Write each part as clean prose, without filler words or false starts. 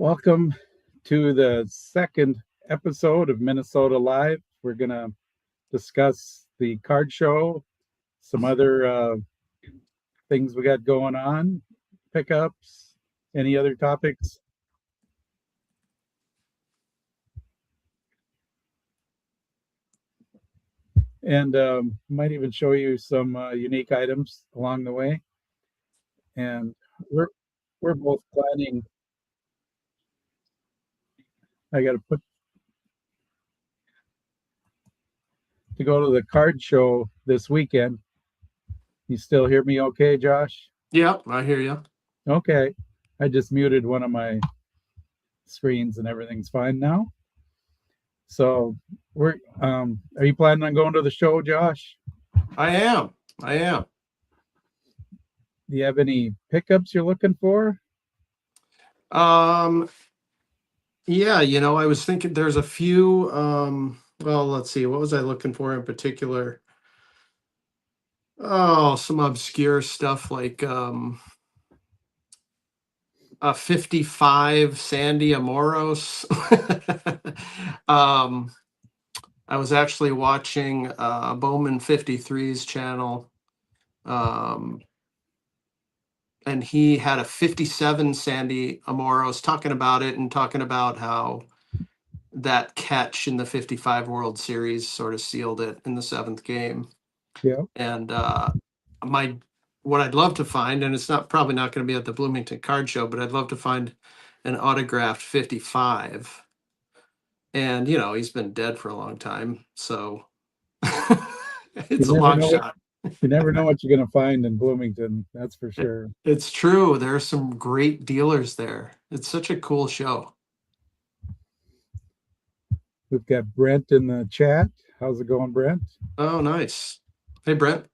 Welcome to the second episode of Minnesota Live. We're going to discuss the card show, some other things we got going on, pickups, any other topics. And might even show you some unique items along the way. And we're both planning. I got to put to go to the card show this weekend. You still hear me okay, Josh? Yeah, I hear you. Okay. I just muted one of my screens and everything's fine now. So are you planning on going to the show, Josh? I am. Do you have any pickups you're looking for? Yeah, I was thinking there's a few well, let's see, what was I looking for in particular? Oh, some obscure stuff like a 55 Sandy Amoros. I was actually watching Bowman 53's channel. And he had a 57 Sandy Amoros talking about it and talking about how that catch in the 55 World Series sort of sealed it in the seventh game. Yeah. And what I'd love to find, and it's probably not going to be at the Bloomington Card Show, but I'd love to find an autographed 55. And he's been dead for a long time, so it's a long shot. You never know what you're going to find in Bloomington, that's for sure. It's true. There are some great dealers there. It's such a cool show. We've got Brent in the chat. How's it going, Brent? Oh, nice. Hey, Brent.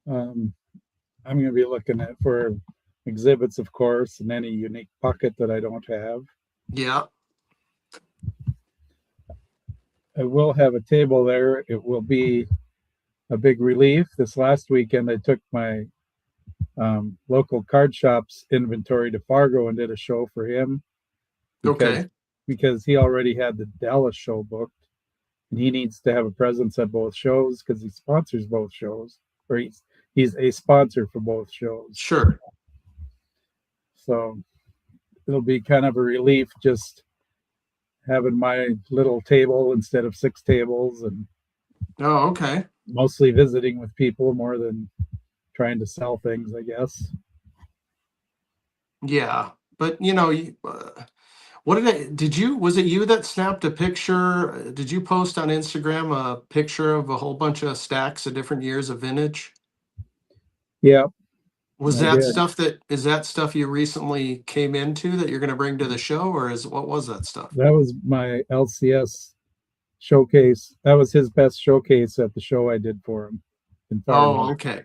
I'm going to be looking for exhibits, of course, and any unique pocket that I don't have. Yeah. I will have a table there. It will be a big relief. This last weekend, I took my local card shop's inventory to Fargo and did a show for him. Because he already had the Dallas show booked, and he needs to have a presence at both shows because he sponsors both shows, or he's a sponsor for both shows. Sure. So it'll be kind of a relief just having my little table instead of 6 tables, and okay. Mostly visiting with people more than trying to sell things, I guess. Yeah, but was it you that snapped a picture? Did you post on Instagram a picture of a whole bunch of stacks of different years of vintage? Yeah. Is that stuff you recently came into that you're going to bring to the show, or what was that stuff? That was my LCS showcase. That was his best showcase at the show I did for him in Fargo. Oh, okay.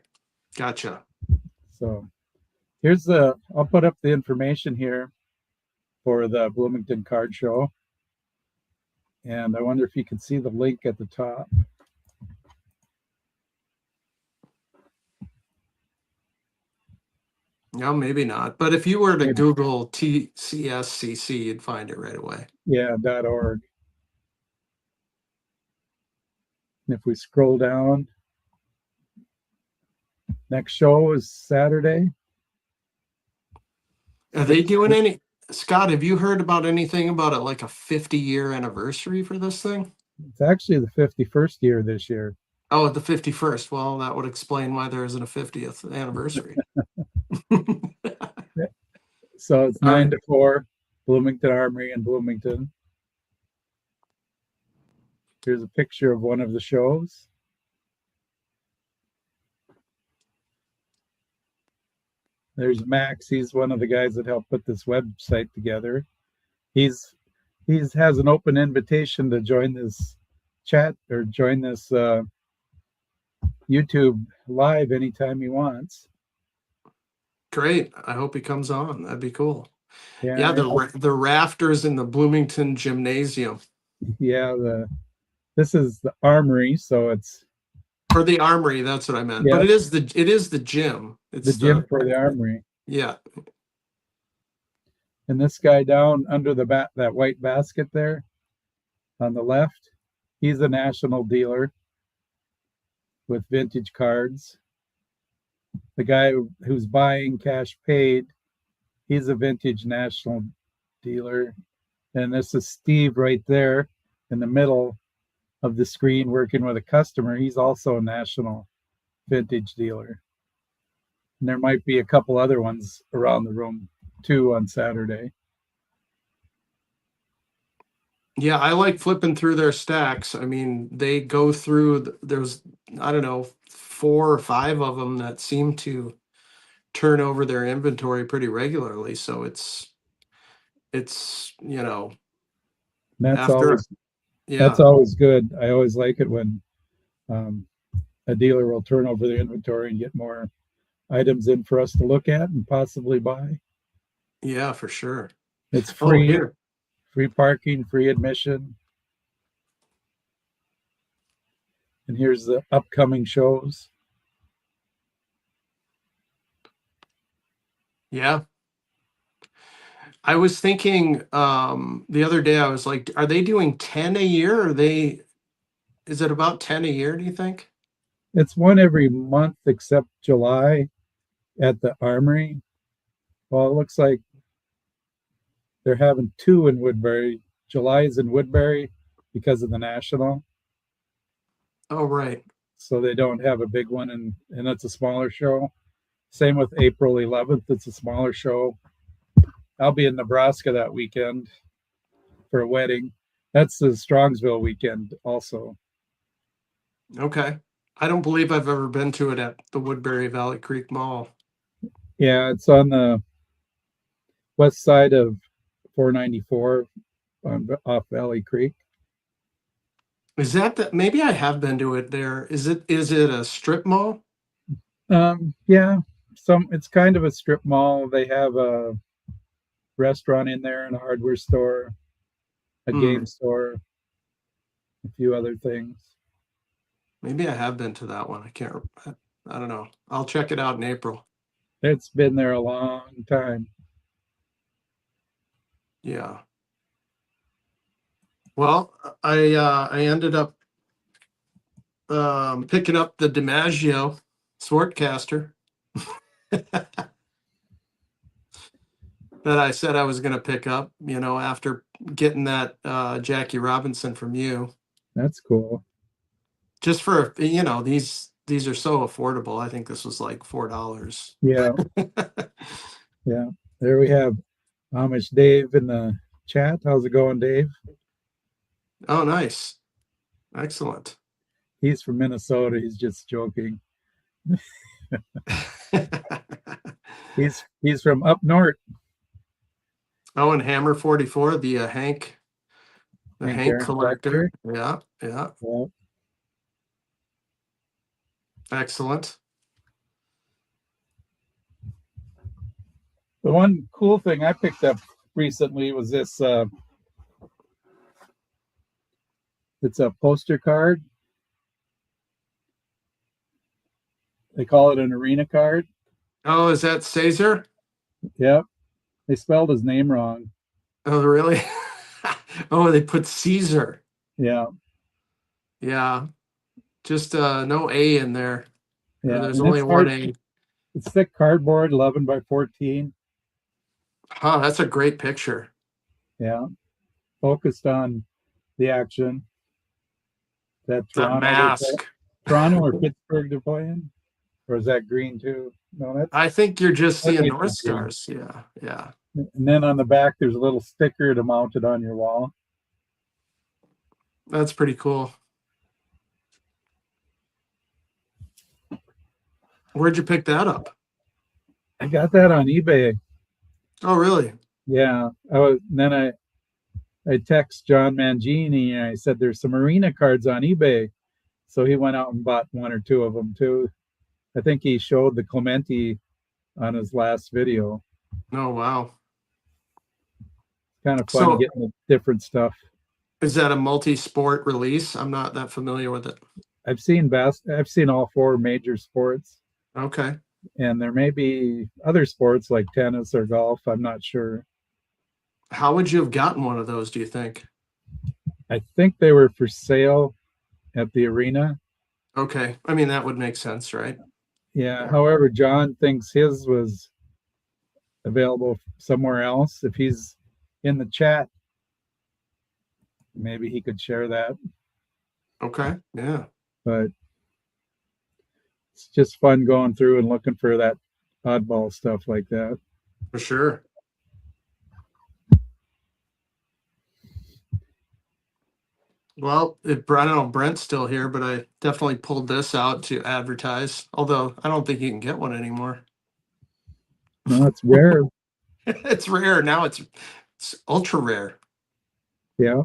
Gotcha. So I'll put up the information here for the Bloomington Card Show. And I wonder if you can see the link at the top. No, maybe not. But if you were to Google TCSCC, you'd find it right away. Yeah, .org. And if we scroll down, next show is Saturday. Are they doing any? Scott, have you heard about anything about it, like a 50-year anniversary for this thing? It's actually the 51st year this year. Oh, the 51st. Well, that would explain why there isn't a 50th anniversary. So it's 9 to 4, Bloomington Armory in Bloomington. Here's a picture of one of the shows. There's Max. He's one of the guys that helped put this website together. He has an open invitation to join this chat or join this YouTube live anytime he wants. Great. I hope he comes on. That'd be cool. Yeah, the rafters in the Bloomington Gymnasium. Yeah, this is the Armory, so it's for the Armory. That's what I meant. Yeah. But it is the gym. It's the gym for the Armory. Yeah. And this guy down under that white basket there on the left, he's a national dealer with vintage cards. The guy who's buying cash paid, he's a vintage national dealer. And this is Steve right there in the middle of the screen working with a customer. He's also a national vintage dealer. And there might be a couple other ones around the room too on Saturday. Yeah, I like flipping through their stacks. I mean, they go through, there's, I don't know, 4 or 5 of them that seem to turn over their inventory pretty regularly. So it's, That's after, that's yeah, always good. I always like it when um, a dealer will turn over the inventory and get more items in for us to look at and possibly buy. yeah, for sure. It's Oh, free, here. free parking, free admission. And here's the upcoming shows. Yeah. I was thinking the other day, I was like, are they doing 10 a year? Is it about 10 a year, do you think? It's one every month except July at the Armory. Well, it looks like they're having 2 in Woodbury. July is in Woodbury because of the National. Oh, right. So they don't have a big one, and it's a smaller show. Same with April 11th. It's a smaller show. I'll be in Nebraska that weekend for a wedding. That's the Strongsville weekend also. Okay. I don't believe I've ever been to it at the Woodbury Valley Creek Mall. Yeah, it's on the west side of 494 off Valley Creek. Is that maybe I have been to it there. Is it a strip mall? Yeah, it's kind of a strip mall. They have a restaurant in there and a hardware store, a game store, a few other things. Maybe I have been to that one. I don't know. I'll check it out in April. It's been there a long time. Yeah. Well, I ended up picking up the DiMaggio Sportcaster that I said I was going to pick up, after getting that Jackie Robinson from you. That's cool. Just for, these are so affordable. I think this was like $4. Yeah. Yeah. There we have Amish Dave in the chat. How's it going, Dave? Oh, nice. Excellent. He's from Minnesota. He's just joking. He's from up north. Oh, and Hammer 44, the Hank Aaron collector. Yeah. Well, Excellent. the one cool thing I picked up recently was this. It's a poster card. They call it an arena card. Oh, is that Caesar? Yep. They spelled his name wrong. Oh, really? Oh, they put Caesar. Yeah. Yeah. Just no A in there. Yeah. There's only one A. It's thick cardboard, 11 by 14. Huh, that's a great picture. Yeah. Focused on the action. That That mask. Toronto or Pittsburgh they're playing? Or is that green too? No, I think you're just seeing that's North green. Stars. Yeah. And then on the back, there's a little sticker to mount it on your wall. That's pretty cool. Where'd you pick that up? I got that on eBay. Oh, really? Yeah. I text John Mangini and I said there's some arena cards on eBay. So he went out and bought 1 or 2 of them too. I think he showed the Clemente on his last video. Oh, wow. Kind of fun getting the different stuff. Is that a multi-sport release? I'm not that familiar with it. I've seen all 4 major sports. Okay. And there may be other sports like tennis or golf. I'm not sure. How would you have gotten one of those, do you think? I think they were for sale at the arena. Okay. I mean, that would make sense, right? Yeah. However, John thinks his was available somewhere else. If he's in the chat, maybe he could share that. Okay. Yeah. But it's just fun going through and looking for that oddball stuff like that. For sure. Well, I don't know, Brent's still here, but I definitely pulled this out to advertise. Although I don't think you can get one anymore. No, it's rare. It's rare now. It's ultra rare. Yeah.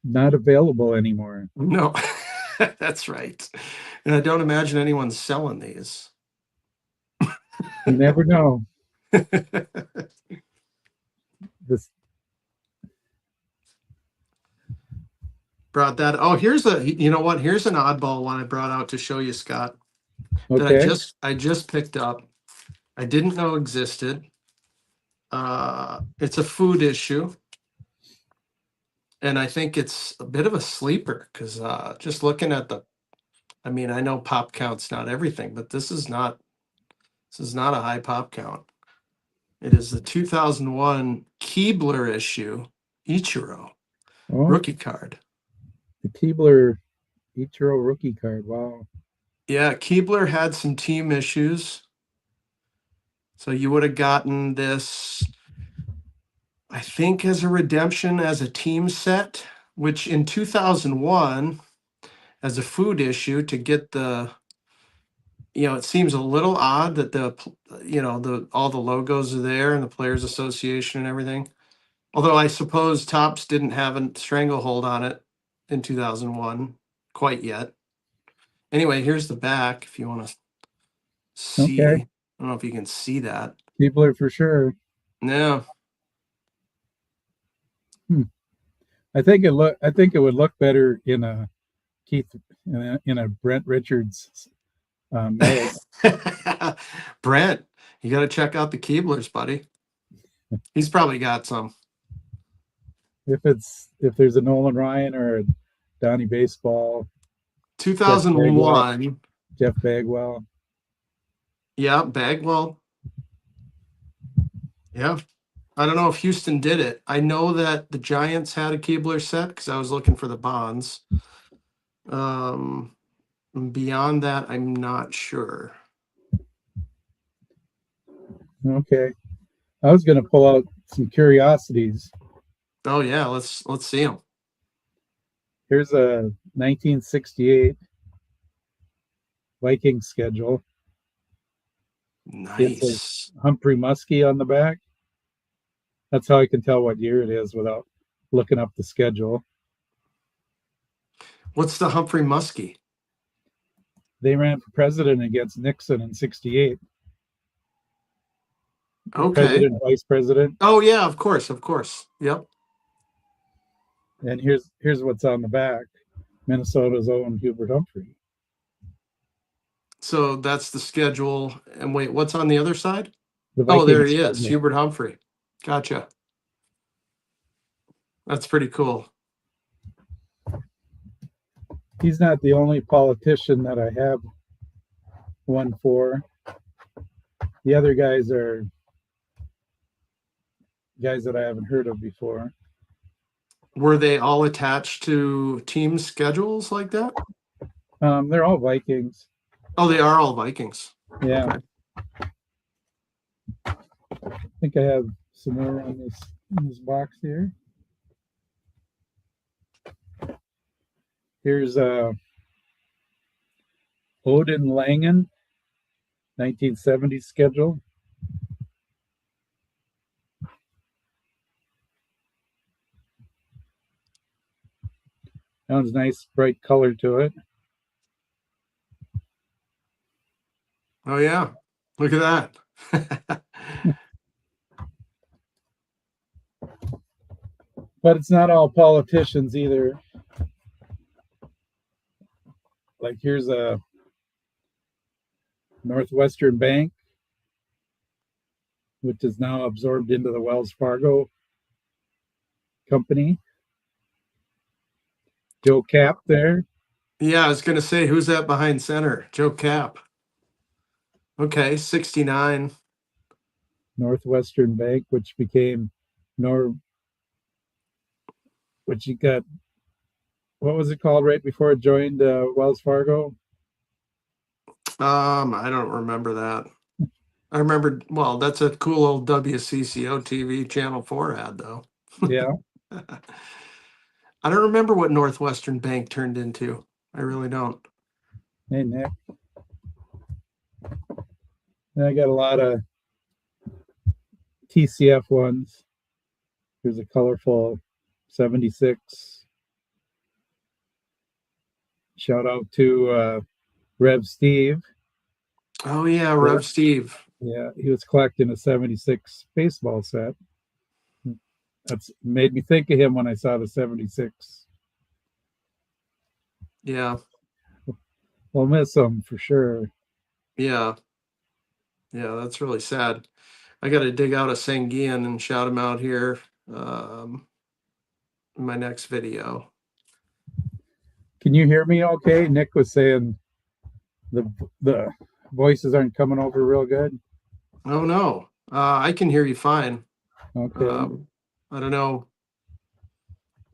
Not available anymore. No, that's right. And I don't imagine anyone's selling these. You never know. This Brought that. Oh, here's you know what? Here's an oddball one I brought out to show you, Scott, that okay. I just picked up. I didn't know existed. It's a food issue. And I think it's a bit of a sleeper because just looking at I mean, I know pop count's not everything, but this is not a high pop count. It is the 2001 Keebler issue Ichiro Oh, rookie card. the Keebler Ichiro rookie card. Wow. Yeah, Keebler had some team issues. So you would have gotten this, I think, as a redemption as a team set, which in 2001, as a food issue to get it seems a little odd that all the logos are there and the Players Association and everything. Although I suppose Topps didn't have a stranglehold on it in 2001 quite yet. Anyway, here's the back if you want to see. Okay. I don't know if you can see that. Keebler for sure. No. I think it would look better in a Keith in a Brent Richards mode. Brent, you got to check out the Keeblers, buddy. He's probably got some. If there's a Nolan Ryan or a Donnie Baseball, 2001. Jeff Bagwell. Yeah, Bagwell. Yeah. I don't know if Houston did it. I know that the Giants had a Keebler set because I was looking for the bonds. Beyond that, I'm not sure. Okay. I was going to pull out some curiosities. Oh yeah, let's see them. Here's a 1968 Viking schedule. Nice. Humphrey Muskie on the back. That's how I can tell what year it is without looking up the schedule. What's the Humphrey Muskie? They ran for president against Nixon in '68. Okay. President, vice president. Oh yeah, of course. Yep. And here's what's on the back. Minnesota's own Hubert Humphrey. So that's the schedule. And wait, what's on the other side? The there he is, Hubert Humphrey. Gotcha. That's pretty cool. He's not the only politician that I have one for. The other guys are guys that I haven't heard of before. Were they all attached to team schedules like that? They're all Vikings. Oh, they are all Vikings. Yeah. Okay. I think I have some more on this box here. Here's Odin Langen, 1970s schedule. That one's nice, bright color to it. Oh yeah, look at that. But it's not all politicians either. Like here's a Northwestern Bank, which is now absorbed into the Wells Fargo company. Joe Cap there. Yeah, I was gonna say, who's that behind center? Joe Cap. Okay, 69. Northwestern Bank, which became Nor, which you got. What was it called right before it joined Wells Fargo? I don't remember that. I remember, well, that's a cool old WCCO TV Channel 4 ad, though. Yeah. I don't remember what Northwestern Bank turned into. I really don't. Hey, Nick. And I got a lot of TCF ones. Here's a colorful 76. Shout out to Rev Steve. Oh, yeah, Rev Steve. Yeah, he was collecting a 76 baseball set. That's made me think of him when I saw the 76. Yeah. We'll miss him for sure. Yeah. Yeah, that's really sad. I got to dig out a Sanguian and shout him out here in my next video. Can you hear me okay? Nick was saying the voices aren't coming over real good. Oh, no. I can hear you fine. Okay. I don't know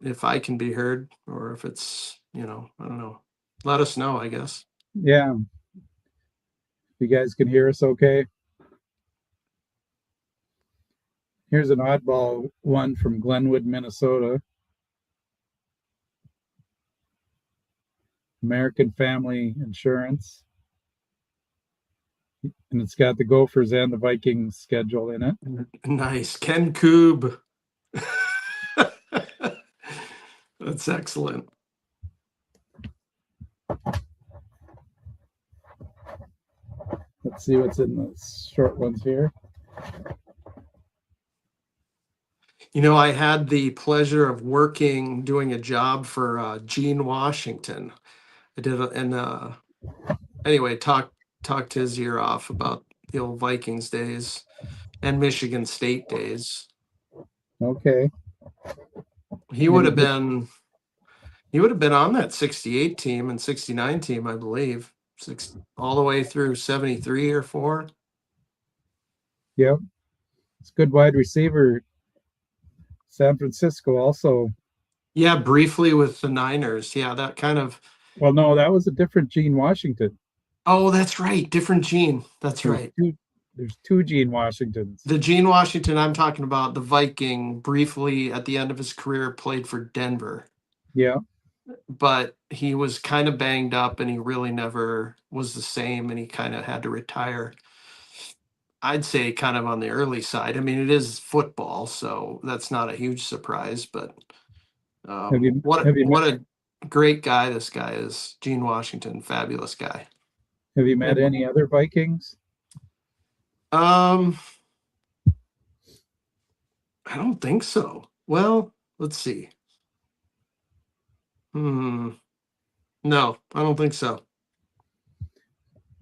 if I can be heard or if it's, I don't know. Let us know, I guess. Yeah. You guys can hear us okay? Here's an oddball one from Glenwood, Minnesota. American Family Insurance. And it's got the Gophers and the Vikings schedule in it. Nice. Ken Koob. That's excellent. Let's see what's in the short ones here. I had the pleasure of doing a job for Gene Washington. I did, anyway, talked his ear off about the old Vikings days and Michigan State days. Okay. He would have been on that 68 team and 69 team, I believe, all the way through 73 or 4. Yep. It's a good wide receiver. San Francisco also. Yeah, briefly with the Niners. Yeah, that kind of. Well, no, that was a different Gene Washington. Oh, that's right. Different Gene. That's right. There's two Gene Washingtons. The Gene Washington I'm talking about, the Viking, briefly at the end of his career played for Denver. Yeah. But he was kind of banged up and he really never was the same and he kind of had to retire. I'd say kind of on the early side. I mean, it is football, so that's not a huge surprise, but what a great guy this guy is. Gene Washington, fabulous guy. Have you met any other Vikings? I don't think so. Well, let's see. No, I don't think so.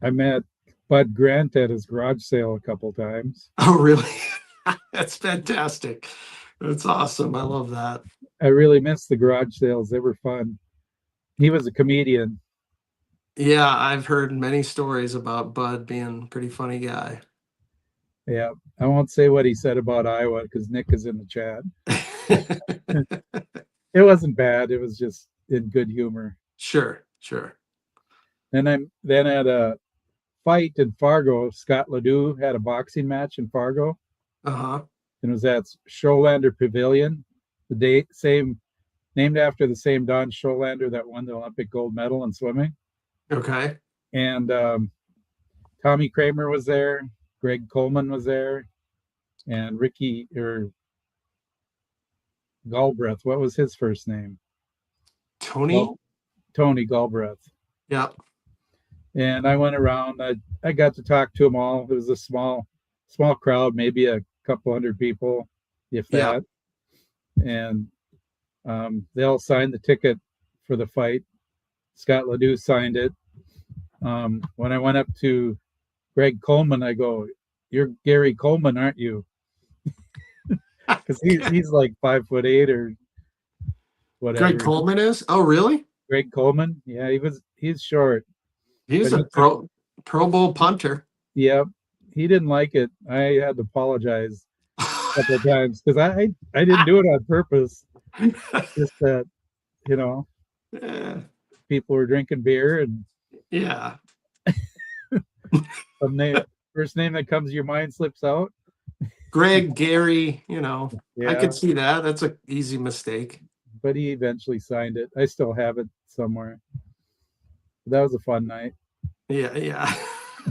I met Bud Grant at his garage sale a couple times. Oh, really? That's fantastic. That's awesome. I love that. I really miss the garage sales. They were fun. He was a comedian. Yeah, I've heard many stories about Bud being a pretty funny guy. Yeah, I won't say what he said about Iowa because Nick is in the chat. It wasn't bad. It was just in good humor. Sure. And then at a fight in Fargo, Scott Ledoux had a boxing match in Fargo. Uh-huh. And it was at Scholander Pavilion, named after the same Don Scholander that won the Olympic gold medal in swimming. Okay. And Tommy Kramer was there. Greg Coleman was there. And Ricky Galbraith. What was his first name? Tony Galbraith. Yeah. And I went around. I got to talk to them all. It was a small crowd, maybe a couple hundred people, if that. And they all signed the ticket for the fight. Scott Ledoux signed it. When I went up to Greg Coleman, I go, "You're Gary Coleman, aren't you?" Because he's like 5'8" or whatever. Greg Coleman is? Oh, really? Greg Coleman. Yeah, he's short. He's But a Pro Bowl punter. yeah, he didn't like it. I had to apologize a couple of times because I didn't do it on purpose. Just that, you know, Yeah. people were drinking beer and Yeah. some name, first name that comes to your mind slips out. Greg, Gary, you know, I Yeah, could see that. That's an easy mistake. but he eventually signed it. I still have it somewhere. That was a fun night. Yeah, yeah.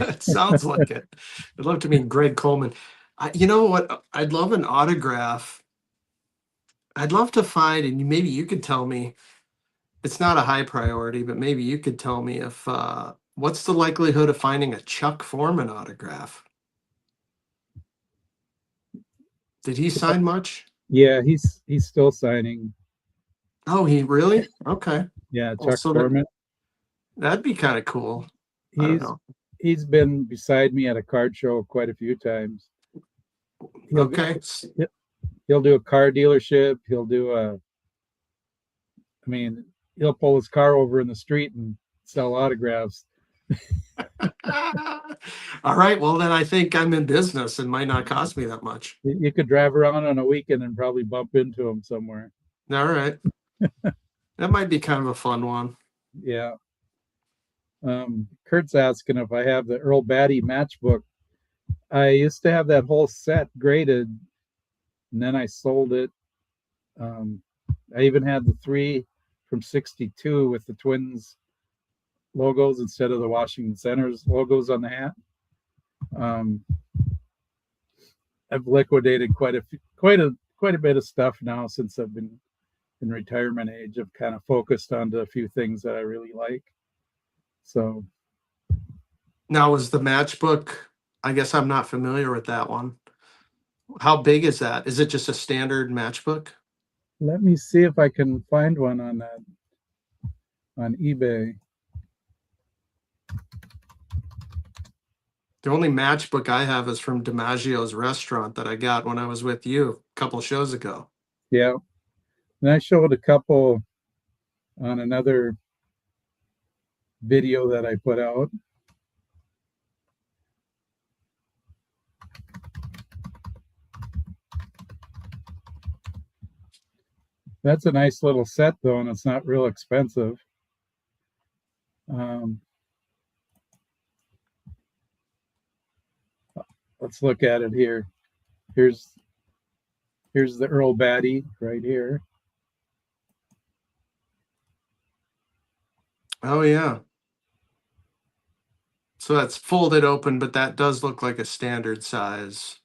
It sounds like it. I'd love to meet Greg Coleman. You know what? I'd love an autograph. I'd love to find, and maybe you could tell me. It's not a high priority, but maybe you could tell me if what's the likelihood of finding a Chuck Foreman autograph? Did he sign much? Yeah, he's still signing. Oh, he really? Okay. Yeah, Well, Chuck so Foreman. that'd be kind of cool. I don't He's know. he's been beside me at a card show quite a few times. He'll Okay. he'll do a car dealership. I mean, he'll pull his car over in the street and sell autographs. All right. Well, then I think I'm in business and might not cost me that much. You could drive around on a weekend and probably bump into him somewhere. All right. That might be kind of a fun one. Yeah. Kurt's asking if I have the Earl Batty matchbook. I used to have that whole set graded, and then I sold it. I even had the 3 from '62 with the Twins logos instead of the Washington Senators logos on the hat. I've liquidated quite a bit of stuff now since I've been in retirement age. I've kind of focused on a few things that I really like. So now, is the matchbook? I guess I'm not familiar with that one. How big is that? Is it just a standard matchbook? let me see if I can find one on eBay. The only matchbook I have is from DiMaggio's restaurant that I got when I was with you a couple shows ago. Yeah. And I showed a couple on another video that I put out. That's a nice little set though, and it's not real expensive. Let's look at it here. Here's the Earl Batty right here. Oh yeah. So that's folded open, but that does look like a standard size.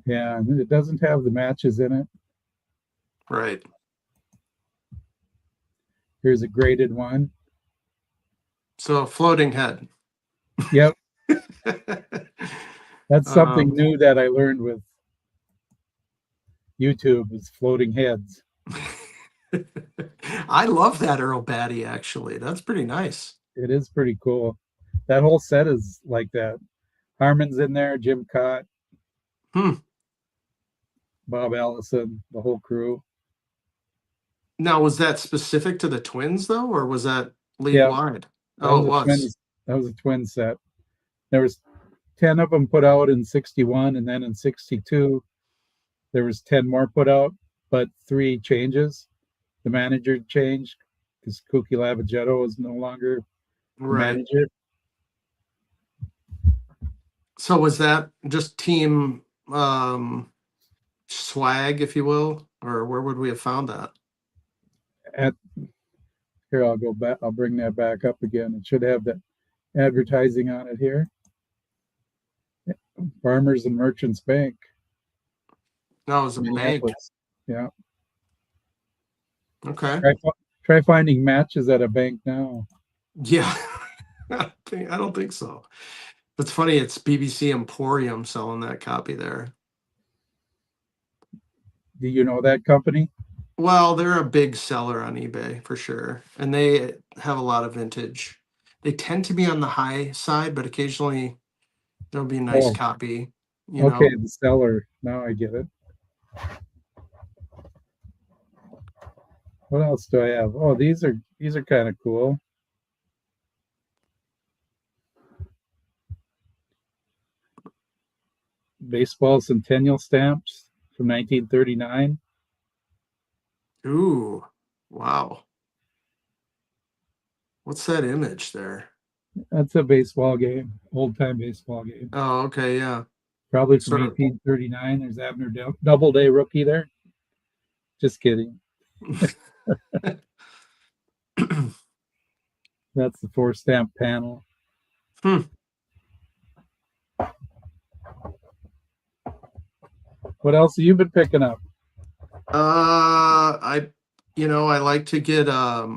Yeah, it doesn't have the matches in it. Right. Here's a graded one. So floating head. Yep. That's something new that I learned with YouTube is floating heads. I love that Earl Batty, actually. That's pretty nice. It is pretty cool. That whole set is like that. Harmon's in there, Jim Cott, Bob Allison, the whole crew. Now, was that specific to the Twins, though, or was that league-wide? Oh, it was. That was a twin set. There was 10 of them put out in '61, and then in '62, there was 10 more put out, but 3 changes. The manager changed because Kooky Lavagetto is no longer manager. So was that just team swag, if you will, or where would we have found that? Here, I'll go back. I'll bring that back up again. It should have that advertising on it here. Farmers and Merchants Bank. That was a bank. Yeah. Okay. Try finding matches at a bank now. Yeah. I don't think so. It's funny. It's BBC Emporium selling that copy there. Do you know that company? Well, they're a big seller on eBay for sure. And they have a lot of vintage. They tend to be on the high side, but occasionally there'll be a nice copy. Okay, the seller. Now I get it. What else do I have? Oh, these are kind of cool. Baseball centennial stamps from 1939. Ooh, wow. What's that image there? That's a baseball game, old time baseball game. Oh, okay, yeah. Probably from Sort of. 1839. There's Abner Doubleday rookie there. Just kidding. That's the 4 stamp panel. Hmm. What else have you been picking up? I, I like to get uh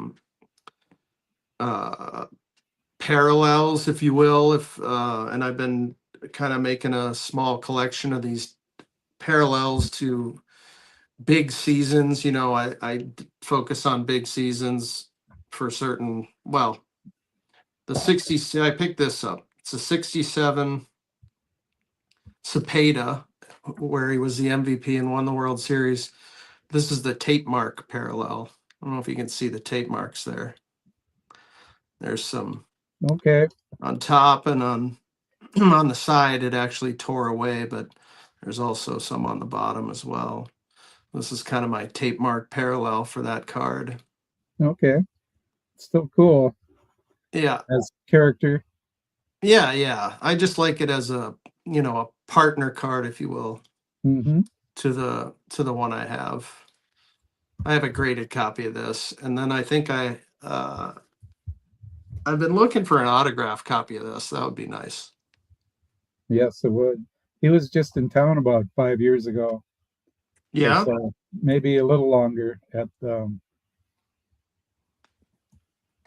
parallels, if you will, if and I've been kind of making a small collection of these parallels to big seasons. I focus on big seasons for certain. Well, the 60s, I picked this up. It's a 67 Cepeda, where he was the MVP and won the World Series. This is the tape mark parallel. I don't know if you can see the tape marks there. There's some Okay. on top and on on the side. It actually tore away, but there's also some on the bottom as well. This is kind of my tape mark parallel for that card. Okay. Still cool Yeah, as character. yeah. I just like it as a partner card, if you will, Hmm. to the one I have. I have a graded copy of this, and then I think I've been looking for an autograph copy of this. That would be nice. Yes, it would. He was just in town about 5 years ago or Yeah. so, maybe a little longer at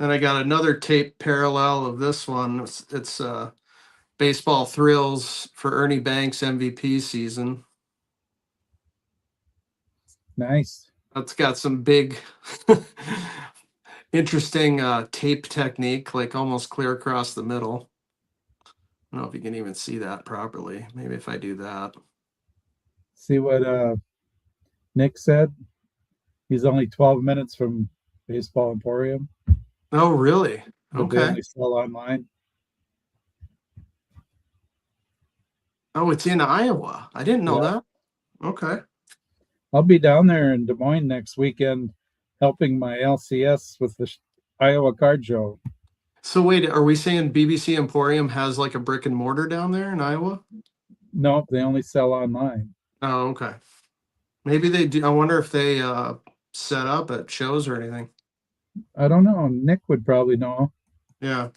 And I got another tape parallel of this one. It's Baseball Thrills for Ernie Banks MVP season. nice. That's got some big, interesting tape technique, like almost clear across the middle. I don't know if you can even see that properly. Maybe if I do that. See what Nick said? He's only 12 minutes from Baseball Emporium, Oh, really? but they Okay. only sell online. Oh, it's in Iowa. I didn't know Yeah. that. Okay. I'll be down there in Des Moines next weekend helping my LCS with the Iowa Card Show. So wait, are we saying BBC Emporium has like a brick and mortar down there in Iowa? Nope, they only sell online. Oh, okay. Maybe they do. I wonder if they set up at shows or anything. I don't know. Nick would probably know, Yeah.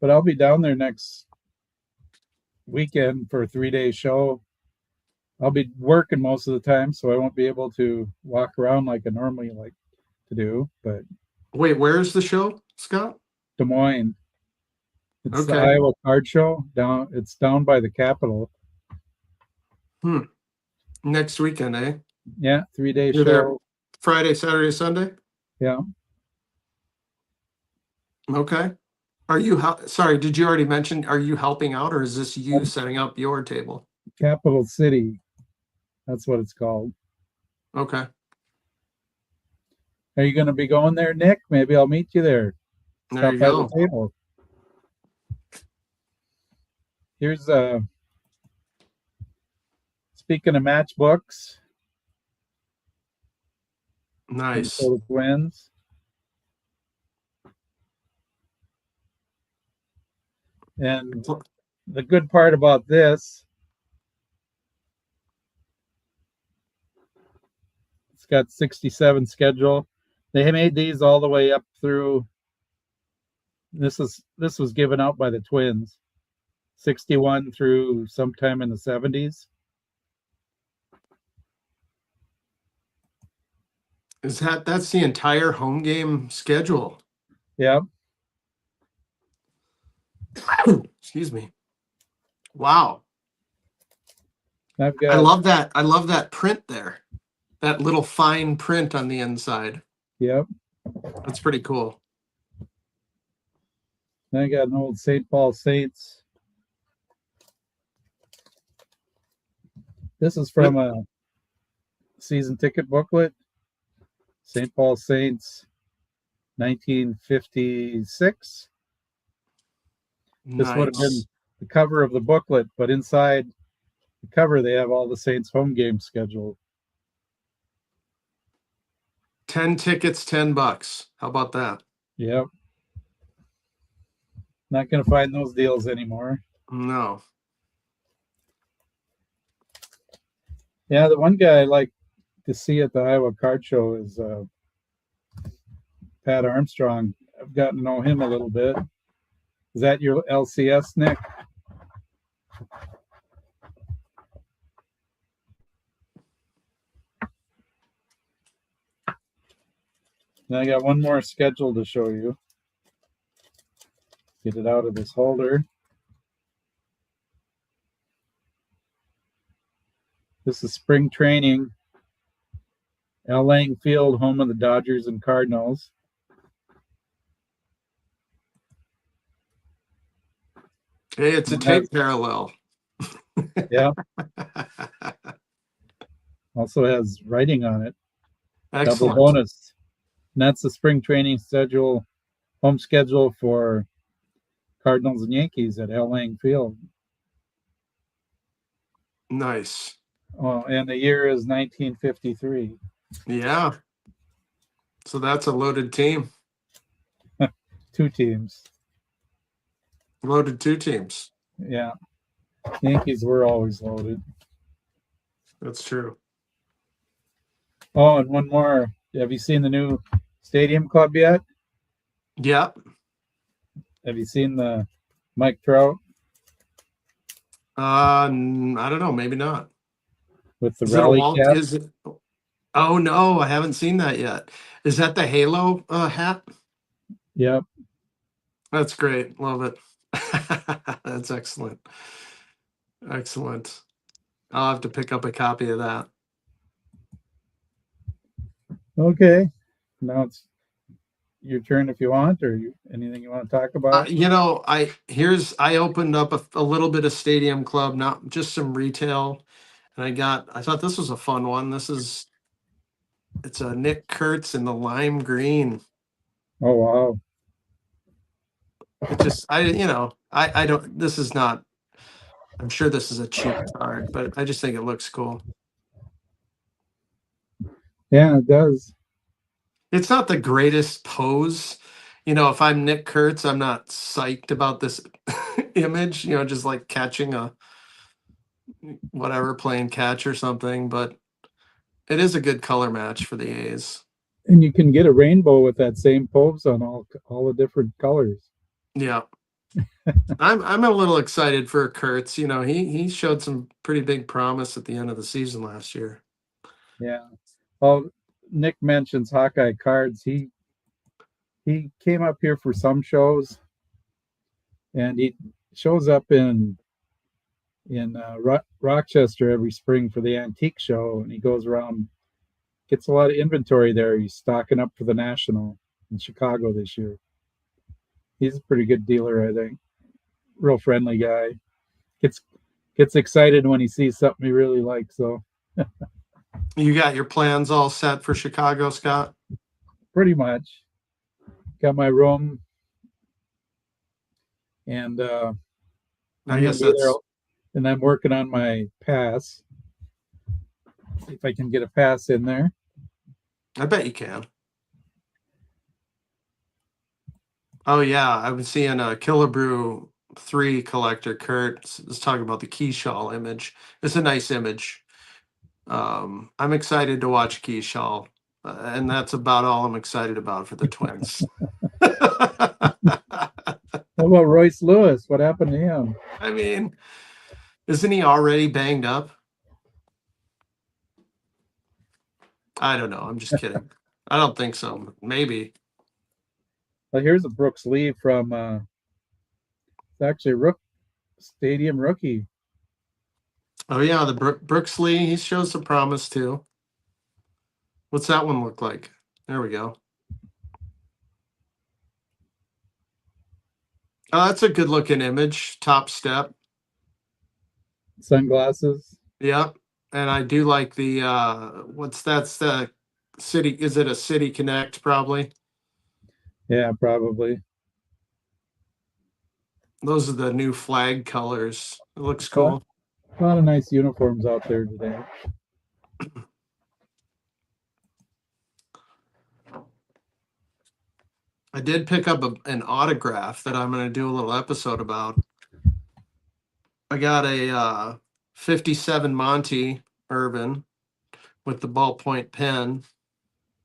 but I'll be down there next weekend for a 3 day show. I'll be working most of the time, so I won't be able to walk around like I normally like to do. But Wait, where's the show, Scott? Des Moines, it's the Okay. Iowa Card Show down. It's down by the Capitol. Hmm. Next weekend, eh? Yeah, 3 day You're there show. Friday, Saturday, Sunday? Yeah, Okay. Sorry, did you already mention, are you helping out or is this you setting up your table? Capital City. That's what it's called. Okay. Are you going to be going there, Nick? Maybe I'll meet you there. There Stop you by the go. table. Here's speaking of matchbooks, Nice. Minnesota Twins. And the good part about this, it's got 67 schedule. They made these all the way up through. This was given out by the Twins, 61 through sometime in the 70s. That's the entire home game schedule? Yeah, Excuse me. Wow. I've I got love that. I love that print there. That little fine print on the inside. yeah. That's pretty cool. I got an old St. Paul Saints. This is from a season ticket booklet. St. Paul Saints, 1956. This would have been Nice. the cover of the booklet, but inside the cover they have all the Saints home games scheduled. 10 tickets, $10. How about that? Yep. Not going to find those deals anymore. No. Yeah, the one guy I like to see at the Iowa Card Show is Pat Armstrong. I've gotten to know him a little bit. Is that your LCS, Nick? And I got one more schedule to show you. Get it out of this holder. This is spring training. Al Lang Field, home of the Dodgers and Cardinals. Hey, it's a tape parallel. Yeah. Also has writing on it. Excellent. Double bonus. And that's the spring training schedule, home schedule for Cardinals and Yankees at Al Lang Field. Nice. Oh, and the year is 1953. Yeah. So that's a loaded team. Two teams. Loaded two teams. Yeah. Yankees were always loaded. That's true. Oh, and one more. Have you seen the new Stadium Club yet? Yep. Have you seen the Mike Trout I don't know. Maybe not. with the Is it a rally Walt? cap? Is it? Oh no, I haven't seen that yet. Is that the Halo hat? Yep. That's great. Love it. That's excellent. Excellent. I'll have to pick up a copy of that. Okay. Now it's your turn if you want, or anything you want to talk about. I opened up a little bit of Stadium Club, not just some retail, and I thought this was a fun one. It's a Nick Kurtz in the lime green. Oh wow. It just I don't, this is not, I'm sure this is a cheap card, but I just think it looks cool. Yeah, it does. It's not the greatest pose. If I'm Nick Kurtz, I'm not psyched about this image, just like catching playing catch or something, but it is a good color match for the A's. And you can get a rainbow with that same pose on all the different colors. Yeah. I'm a little excited for Kurtz. He showed some pretty big promise at the end of the season last year. Yeah. Well, Nick mentions Hawkeye Cards. He came up here for some shows, and he shows up in Rochester every spring for the antique show, and he goes around, gets a lot of inventory there. He's stocking up for the National in Chicago this year. He's a pretty good dealer, I think. Real friendly guy. Gets excited when he sees something he really likes. So You got your plans all set for Chicago, Scott? pretty much. Got my room, and I guess that's, and I'm working on my pass. See if I can get a pass in there. I bet you can. Oh yeah, I've been seeing a Killebrew 3 collector. Kurt is talking about the Keyshaw image. It's a nice image. I'm excited to watch Keyshaw, and that's about all I'm excited about for the Twins. What about Royce Lewis? What happened to him? I mean, isn't he already banged up? I don't know. I'm just kidding. I don't think so. Maybe. Well, here's a Brooks Lee from it's actually Stadium rookie. Oh yeah, the Brooks Lee. He shows some promise too. What's that one look like? There we go. Oh, that's a good looking image. Top step. Sunglasses. Yep. And I do like the that's the City, is it a City Connect probably? Yeah, probably. Those are the new flag colors. It looks A lot, cool. a lot of nice uniforms out there today. I did pick up an autograph that I'm going to do a little episode about. I got a 57 Monty Urban with the ballpoint pen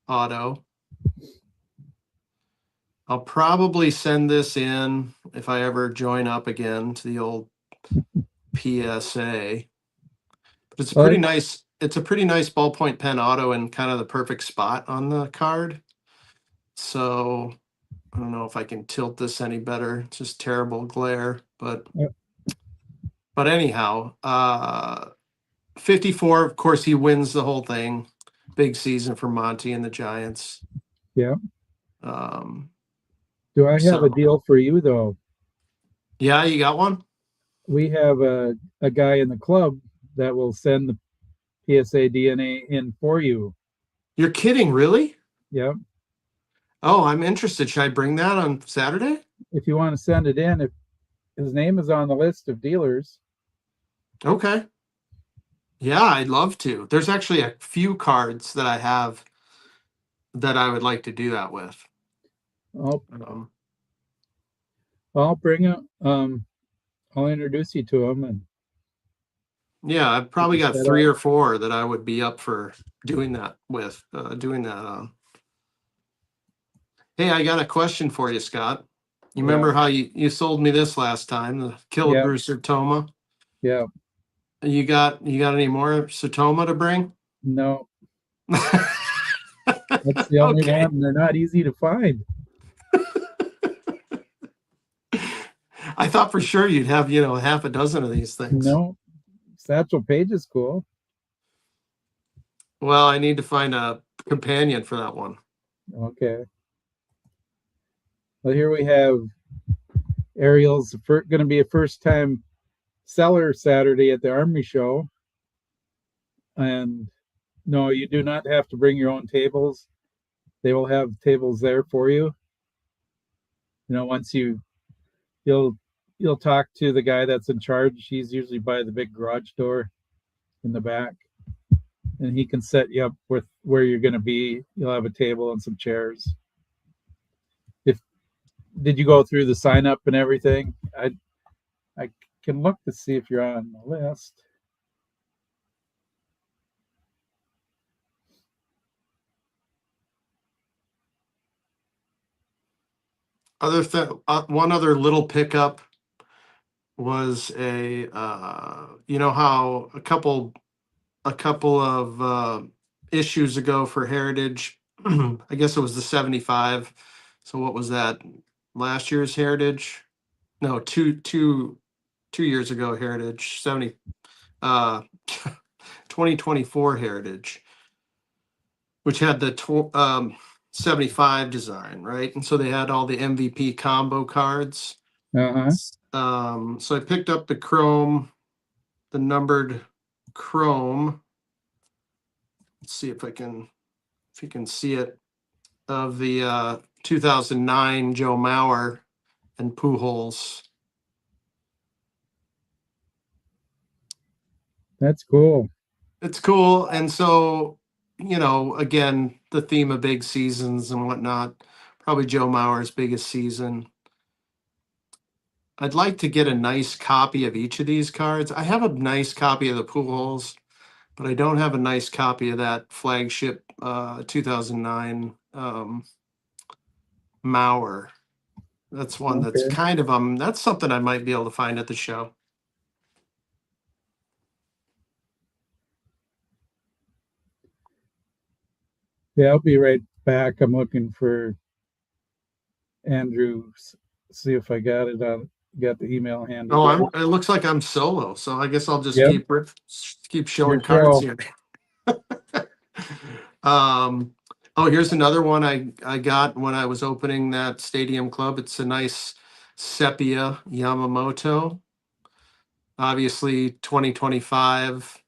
auto. I'll probably send this in if I ever join up again to the old PSA. But it's a Well, pretty nice. It's a pretty nice ballpoint pen auto and kind of the perfect spot on the card. So I don't know if I can tilt this any better. It's just terrible glare, but yeah. anyhow, 54. Of course, he wins the whole thing. Big season for Monty and the Giants. Yeah. Um, Do I have a so deal for you though? yeah, you got one. We have a guy in the club that will send the PSA DNA in for you. You're kidding, really? Yep. Oh, I'm interested. Should I bring that on Saturday? If you want to send it in, if his name is on the list of dealers. Okay. Yeah, I'd love to. There's actually a few cards that I have that I would like to do that with. I'll Um, I'll bring it. I'll introduce you to him and yeah, I've probably got set 3 up. or 4 that I would be up for doing that with. Doing that on. Hey, I got a question for you, Scott. You Yeah. remember how you sold me this last time, the Yeah. Killebrew Sertoma? Yeah. You got any more Sertoma to bring? No, that's the only Okay. one. They're not easy to find. I thought for sure you'd have, half a dozen of these things. No, Satchel Paige is cool. Well, I need to find a companion for that one. Okay. Well, here we have Ariel's going to be a first time seller Saturday at the Armory Show. And no, you do not have to bring your own tables. They will have tables there for you. Once you'll talk to the guy that's in charge. He's usually by the big garage door in the back, and he can set you up with where you're going to be. You'll have a table and some chairs. Did you go through the sign up and everything? I can look to see if you're on the list. One other little pickup was how a couple of issues ago for Heritage, I guess it was the 75. So what was that? Last year's Heritage? No, two years ago Heritage 70 2024 Heritage, which had the 75 design, right? And so they had all the MVP combo cards. Uh-huh. So I picked up the numbered chrome. Let's see if you can see it, of the 2009 Joe Mauer and Pujols. That's cool. It's cool. And so, again, the theme of big seasons and whatnot, probably Joe Mauer's biggest season. I'd like to get a nice copy of each of these cards. I have a nice copy of the Pujols, but I don't have a nice copy of that flagship 2009 Mauer. That's one that's Okay. kind of that's something I might be able to find at the show. Yeah, I'll be right back. I'm looking for Andrew. See if I got the email handy. Oh, it looks like I'm solo, so I guess I'll just Yep. keep showing Your cards show. here. Oh, here's another one I got when I was opening that Stadium Club. It's a nice sepia Yamamoto. Obviously 2025.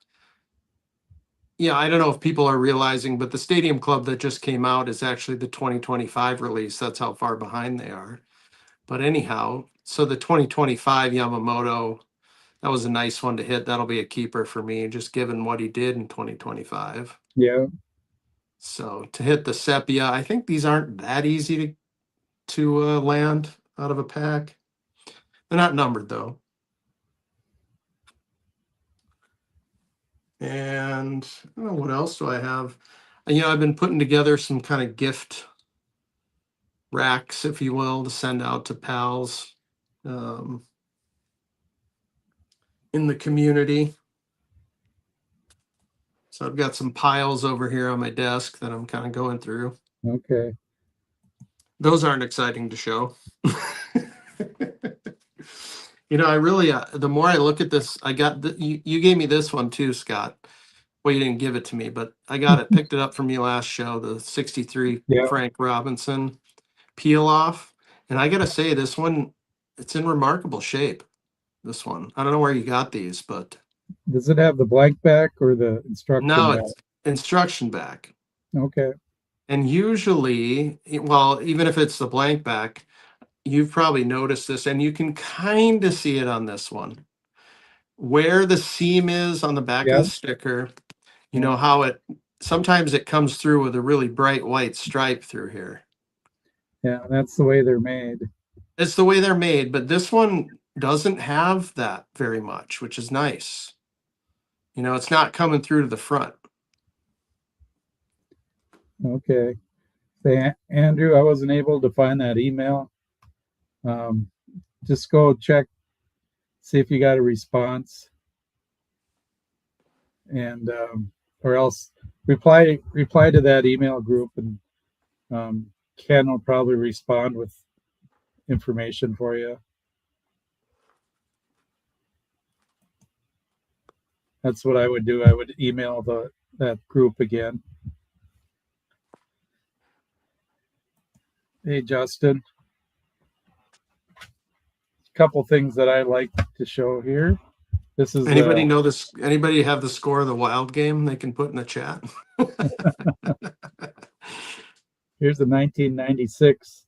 yeah, I don't know if people are realizing, but the Stadium Club that just came out is actually the 2025 release. That's how far behind they are. But anyhow, so the 2025 Yamamoto, that was a nice one to hit. That'll be a keeper for me, just given what he did in 2025. Yeah. So to hit the Sepia, I think these aren't that easy to land out of a pack. They're not numbered though. And I don't know, what else do I have? I've been putting together some kind of gift racks, if you will, to send out to pals in the community. So I've got some piles over here on my desk that I'm kind of going through. Okay. Those aren't exciting to show. I really, the more I look at this, I got, you gave me this one too, Scott. Well, you didn't give it to me, but I got it, picked it up from you last show, the 63 Yeah. Frank Robinson peel off. And I got to say, this one, it's in remarkable shape. This one, I don't know where you got these, but Does it have the blank back or the instruction no, back? it's instruction back. Okay. And usually, well, even if it's the blank back, you've probably noticed this, and you can kind of see it on this one. Where the seam is on the back of Yeah. the sticker, you Yeah. know how it sometimes it comes through with a really bright white stripe through here. Yeah. That's the way they're made. It's the way they're made, but this one doesn't have that very much, which is nice. It's not coming through to the front. Okay. Say, Andrew, I wasn't able to find that email. Just go check, see if you got a response, and or else reply to that email group, and Ken will probably respond with information for you. That's what I would do. I would email that group again. Hey, Justin. A couple things that I like to show here. This is Anybody know this? Anybody have the score of the Wild game they can put in the chat? here's the 1996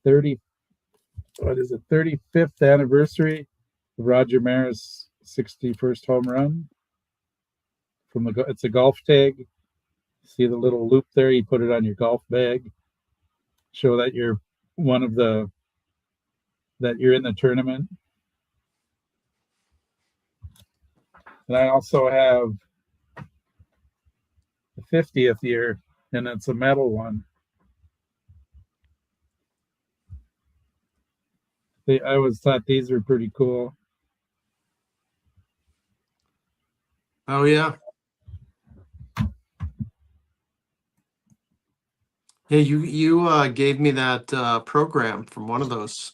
35th anniversary of Roger Maris' 61st home run. It's a golf tag. See the little loop there? You put it on your golf bag. Show that you're that you're in the tournament. And I also have the 50th year, and it's a metal one. I always thought these were pretty cool. Oh yeah. Yeah, you gave me that program from one of those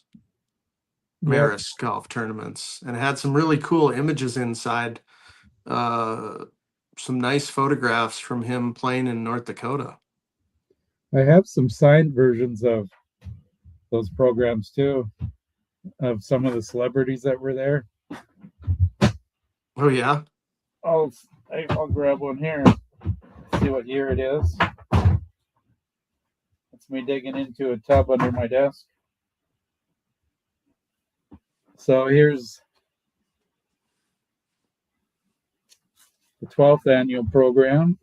Maris golf tournaments, and it had some really cool images inside. Some nice photographs from him playing in North Dakota. I have some signed versions of those programs too, of some of the celebrities that were there. Oh yeah. I'll grab one here. See what year it is. It's me digging into a tub under my desk. So here's the 12th annual program.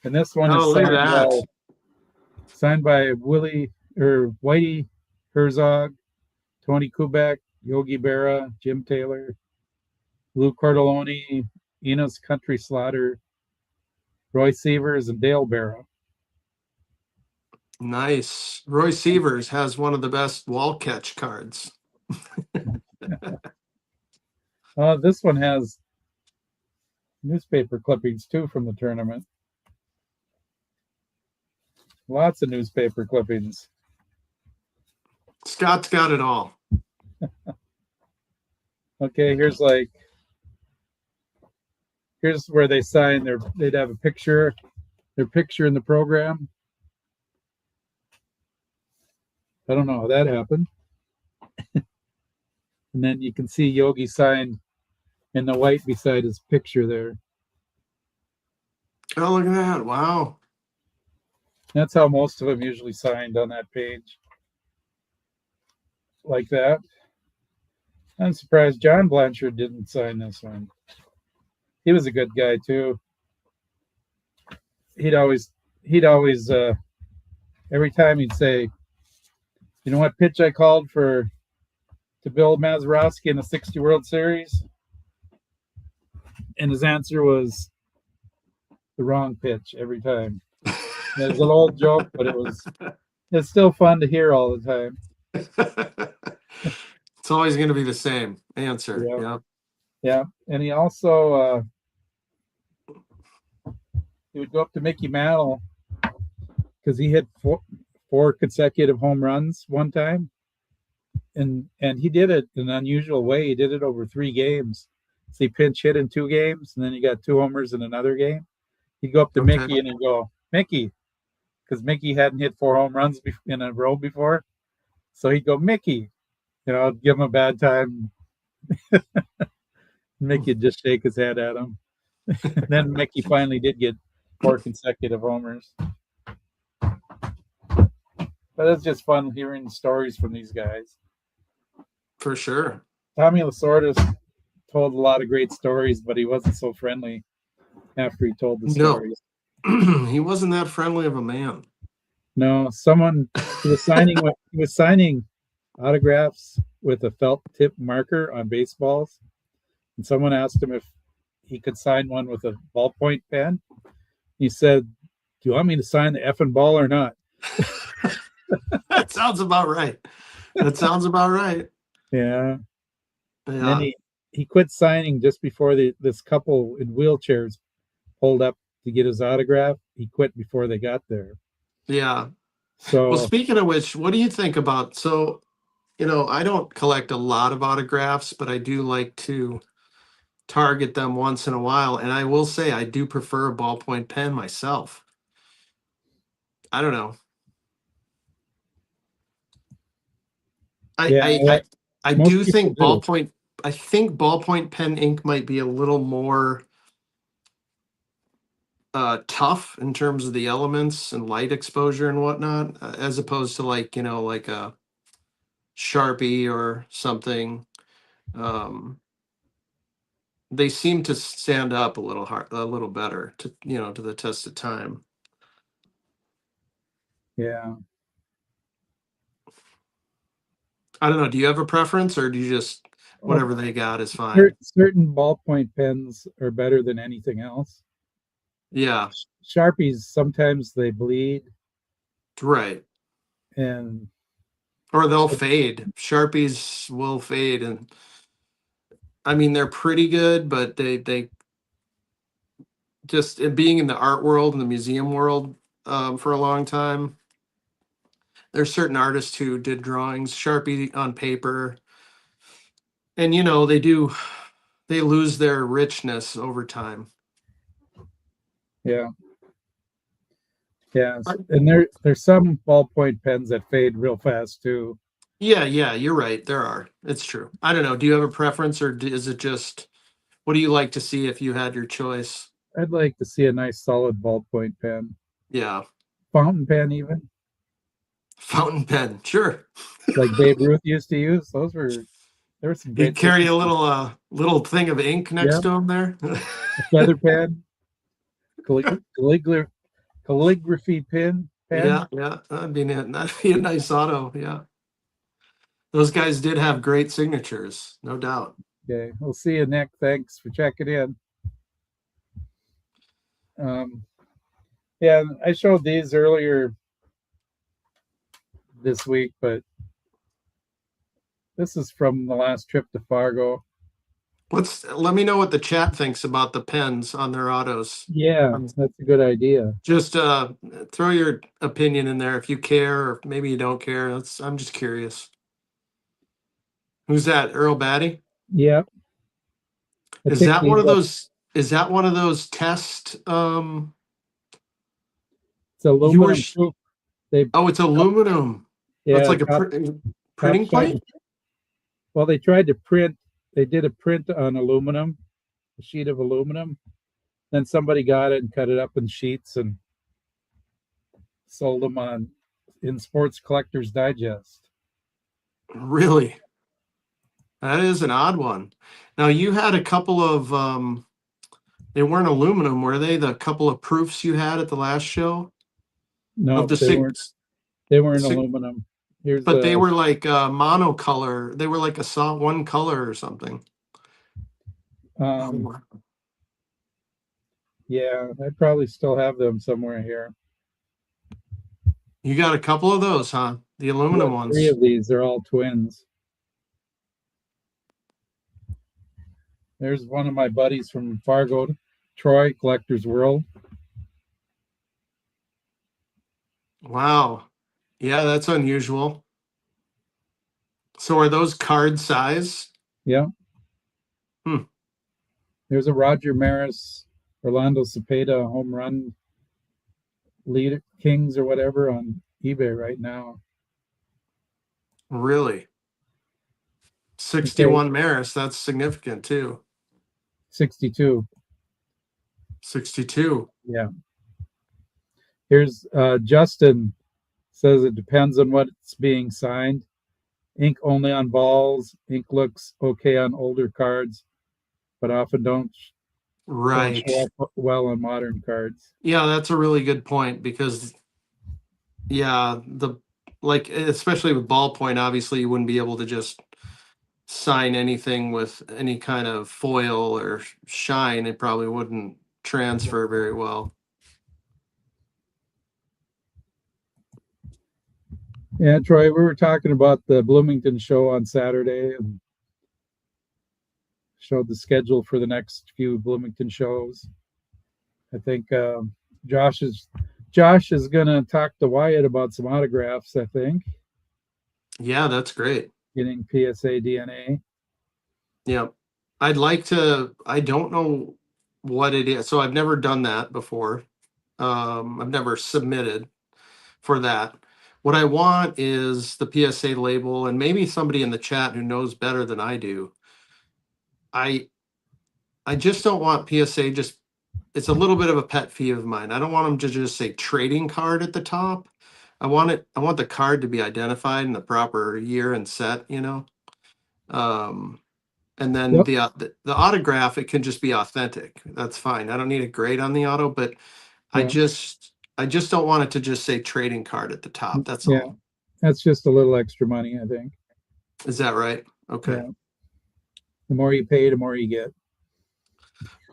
And this one is look at that. Signed by Whitey Herzog, Tony Kubek, Yogi Berra, Jim Taylor, Lou Cordoloni, Enos Country Slaughter, Roy Sievers, and Dale Berra. Nice. Roy Sievers has one of the best wall catch cards. This one has newspaper clippings too from the tournament. Lots of newspaper clippings. Scott's got it all. Okay, here's where they sign they'd have their picture in the program. I don't know how that happened. And then you can see Yogi signed in the white beside his picture there. Oh, look at that. Wow. That's how most of them usually signed on that page. Like that. I'm surprised John Blanchard didn't sign this one. He was a good guy too. He'd always every time he'd say, you know what pitch I called to Bill Mazeroski in the 60 World Series? And his answer was the wrong pitch every time. It was an old joke, but it's still fun to hear all the time. It's always going to be the same answer. Yeah. Yeah. Yeah. And he also he would go up to Mickey Mantle because he hit four consecutive home runs one time. And he did it in an unusual way. He did it over 3 games. So he pinch hit in 2 games, and then he got 2 homers in another game. He'd go up to Mickey and he'd go, Mickey, because Mickey hadn't hit 4 home runs in a row before. So he'd go, Mickey, I'd give him a bad time. Mickey'd just shake his head at him. And then Mickey finally did get 4 consecutive homers. But it's just fun hearing stories from these guys. For sure. Tommy Lasorda told a lot of great stories, but he wasn't so friendly after he told the stories. He wasn't that friendly of a man. No, he was signing autographs with a felt tip marker on baseballs, and someone asked him if he could sign one with a ballpoint pen. He said, "Do you want me to sign the effing ball or not?" That sounds about right. Yeah. And then he quit signing just before this couple in wheelchairs pulled up to get his autograph. He quit before they got there. Yeah. So, well, speaking of which, what do you think about? So, I don't collect a lot of autographs, but I do like to target them once in a while. And I will say I do prefer a ballpoint pen myself. I don't know. I do think ballpoint pen ink might be a little more tough in terms of the elements and light exposure and whatnot, as opposed to like a Sharpie or something. They seem to stand up a little better to to the test of time. Yeah. I don't know. Do you have a preference, or do you just whatever they got is fine? Certain ballpoint pens are better than anything else. Yeah. Sharpies, sometimes they bleed. Right. Or they'll fade. Sharpies will fade, and I mean they're pretty good, but they just being in the art world and the museum world for a long time. There's certain artists who did drawings, Sharpie on paper, and they lose their richness over time. Yeah. Yeah, and there's some ballpoint pens that fade real fast too. Yeah, you're right. There are. It's true. I don't know. Do you have a preference, or is it just what do you like to see if you had your choice? I'd like to see a nice solid ballpoint pen. Yeah. Fountain pen even. Fountain pen, sure. Like Babe Ruth used to use. There were some great. You carry a little thing of ink next to him there. A feather pen. Calligraphy pen. Yeah. That'd be a nice auto. Yeah. Those guys did have great signatures, no doubt. Okay. We'll see you, Nick. Thanks for checking in. Yeah, I showed these earlier this week, but this is from the last trip to Fargo. Let me know what the chat thinks about the pens on their autos. Yeah, that's a good idea. Just throw your opinion in there if you care, or maybe you don't care. I'm just curious. Who's that? Earl Batty? Yeah. Is that one of those? Is that one of those test? It's aluminum. It's aluminum. That's Yeah, like a Top printing Shop. plate. Well, they tried to print. They did a print on aluminum, a sheet of aluminum. Then somebody got it and cut it up in sheets and sold them on in Sports Collectors Digest. Really? That is an odd one. Now you had a couple of they weren't aluminum, were they? The couple of proofs you had at the last show No, of the they weren't. six, They weren't six aluminum. Here's but they a were like monocolor. They were like a one color or something. um, yeah. I probably still have them somewhere here. You got a couple of those, huh? The I aluminum have three ones. of these. They're all twins. There's one of my buddies from Fargo, Troy, Collector's World. Wow. Yeah, that's unusual. So are those card size? Yeah. Hmm. There's a Roger Maris, Orlando Cepeda home run leader Kings or whatever on eBay right now. Really? 61 Maris, that's significant too. 62. 62. Yeah. Here's Justin says it depends on what's being signed. Ink only on balls. Ink looks okay on older cards, but often don't Right. show up well on modern cards. Yeah, that's a really good point because yeah, like especially with ballpoint, obviously you wouldn't be able to just sign anything with any kind of foil or shine. It probably wouldn't transfer very well. Yeah, Troy, we were talking about the Bloomington show on Saturday and showed the schedule for the next few Bloomington shows. I think Josh is going to talk to Wyatt about some autographs. I think. Yeah, that's great. Getting PSA DNA. Yeah, I'd like to. I don't know what it is, so I've never done that before. I've never submitted for that. What I want is the PSA label, and maybe somebody in the chat who knows better than I do. I just don't want PSA just. It's a little bit of a pet peeve of mine. I don't want them to just say trading card at the top. I want it. I want the card to be identified in the proper year and set. And then Yep. the autograph, it can just be authentic. That's fine. I don't need a grade on the auto, but I Yeah. just don't want it to just say trading card at the top. That's Yeah. all. That's just a little extra money, I think. Is that right? Okay. Yeah. The more you pay, the more you get.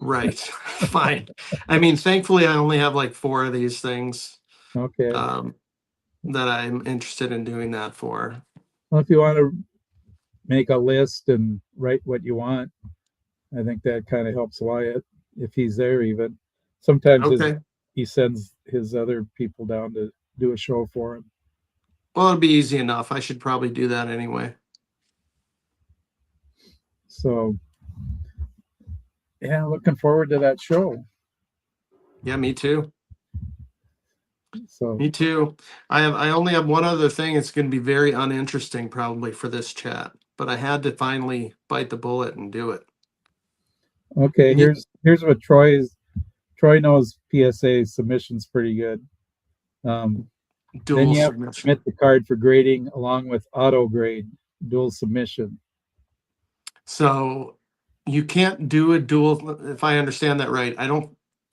Right. Fine. I mean, thankfully, I only have like 4 of these things Okay. that I'm interested in doing that for. Well, if you want to make a list and write what you want, I think that kind of helps Wyatt if he's there. Even sometimes Okay. he sends his other people down to do a show for him. Well, it'd be easy enough. I should probably do that anyway. So, yeah, looking forward to that show. Yeah, me too. So, Me too. I only have one other thing. It's going to be very uninteresting probably for this chat, but I had to finally bite the bullet and do it. okay, here's what Troy knows PSA submissions pretty good. Then you have to submit the card for grading along with auto grade dual submission. So you can't do a dual, if I understand that right.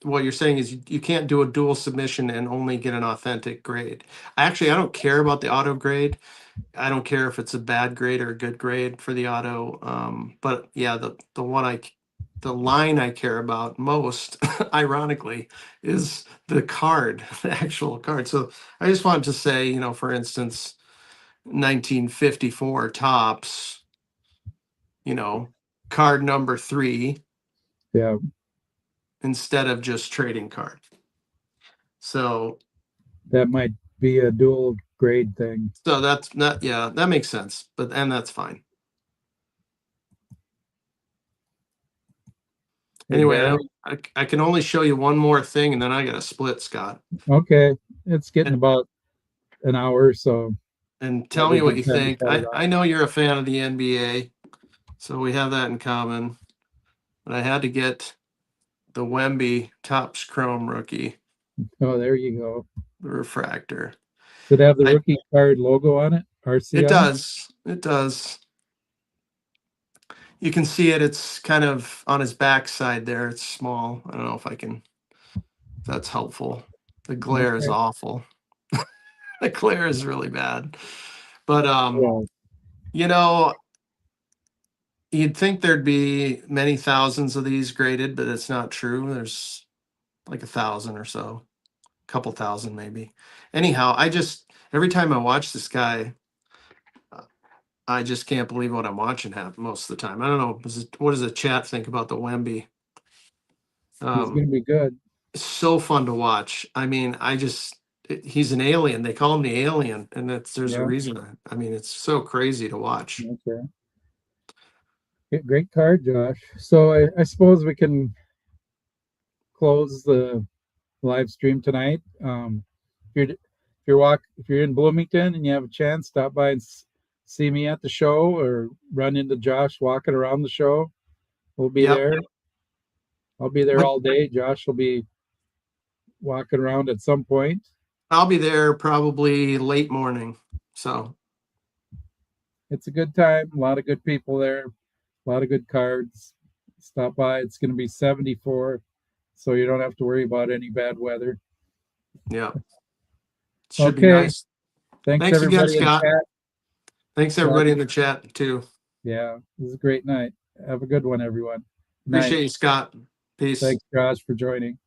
What you're saying is you can't do a dual submission and only get an authentic grade. Actually, I don't care about the auto grade. I don't care if it's a bad grade or a good grade for the auto. But yeah, the line I care about most, ironically, is the card, the actual card. So I just wanted to say, for instance, 1954 Topps, card number 3. Yeah. Instead of just trading card. So that might be a dual grade thing. So that's not, yeah, that makes sense, and that's fine. Anyway, I can only show you one more thing, and then I got to split, Scott. Okay, it's getting about an hour, so and tell That'd me be a what good you time to think. cut it off. I know you're a fan of the NBA, so we have that in common. But I had to get the Wemby Topps Chrome rookie, Oh, there you go. the refractor. Does it have the I rookie card logo on it? RC It on it? does. It does. You can see it. It's kind of on his backside there. It's small. I don't know if I can. If that's helpful. The glare is Okay. awful. The glare is really bad. But Yeah. you know, you'd think there'd be many thousands of these graded, but it's not true. There's like 1,000 or so, a couple thousand maybe. Anyhow, I just every time I watch this guy, I just can't believe what I'm watching happen most of the time. I don't know. What does the chat think about the Wemby? He's going to be good. So fun to watch. I mean, he's an alien. They call him the alien, and there's a Yeah. reason. I mean, it's so crazy to watch. Okay. Great card, Josh. So I suppose we can close the live stream tonight. If you're in Bloomington and you have a chance, stop by and see me at the show, or run into Josh walking around the show. We'll be Yep. there. I'll be there What all day. Josh will be walking around at some point. I'll be there probably late morning. So It's a good time. A lot of good people there. A lot of good cards. Stop by. It's going to be 74, so you don't have to worry about any bad weather. yeah, should be Okay. nice. Thanks Thanks again, everybody in Scott. chat. Thanks everybody in the chat too. Yeah, this is a great night. Have a good one, everyone. Appreciate you, Scott. Peace. Thanks, Josh, for joining.